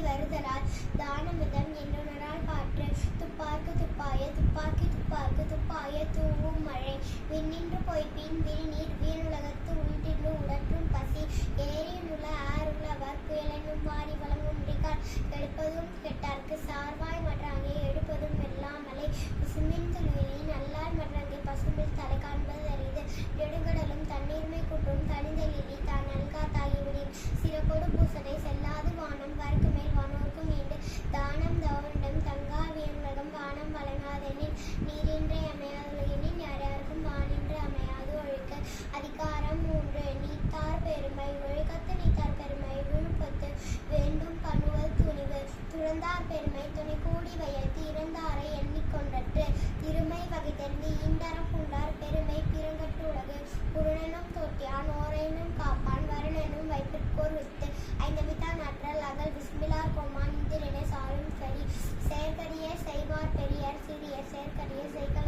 வருதலால் தானமிதம் என்னுணரால் காற்று துப்பார்க்கு துப்பாய துப்பாக்கி துப்பார்க்கு துப்பாய தூவும் மழை விண்ணின்று பொய்ப்பின் விழிநீர் வீணுலகத்து உண்டின்று உடற்றும் பசி ஏரியுள்ள ஆறுள்ளவர் புயலெனும் வாரி வளங்குன்றிக்கால் கெடுப்பதும் கெட்டார்க்கு சார்வாய் மற்றாங்கே எடுப்பதும் வெல்லாமலை பசும்பின் துணியினை நல்லால் மற்றாங்கே பசும்பில் தலை காண்பது அரிது நெடுங்கடலும் தண்ணீர்மை குன்றும் தனிந்தெழிலி தான் நல்காத்தாகிவிடின் சிறப்பொடு பூசனை செல்லாது வானம் வருக்கு மேல் வானோர்க்கு மீண்டு தானம் தவண்டம் தங்கா வீணுலகம் வானம் வழங்காதெனின் நீரின்றி அமையாதுலகினின் யாருக்கும் வானின்று அமையாது ஒழுக்க அதிகாரம் 3 நீத்தார் பெருமை ஒழுக்கத்து நீத்தார் பெருமை விழுப்பத்து வேண்டும் பணுவல் துணிவு துறந்தார் பெருமை துணை கூடி வயல் இறந்தாரை எண்ணிக்கொண்டற்று திருமை வகை தெரிந்து ஈண்டரம் பூண்டார் பெருமை பிறங்கட்டு உலகு குருணனும் தோட்டியான் ஓரேனும் காப்பான் வருணனும் வைப்பிற்கோர் வித்து ஐந்தவித்தான் அற்றல் அகல் விஸ்மிலார் கோமான் இந்திரனை சாரும் சரி செயற்கரிய செய்வார் பெரியர் சிறிய செயற்கரிய செய்கள்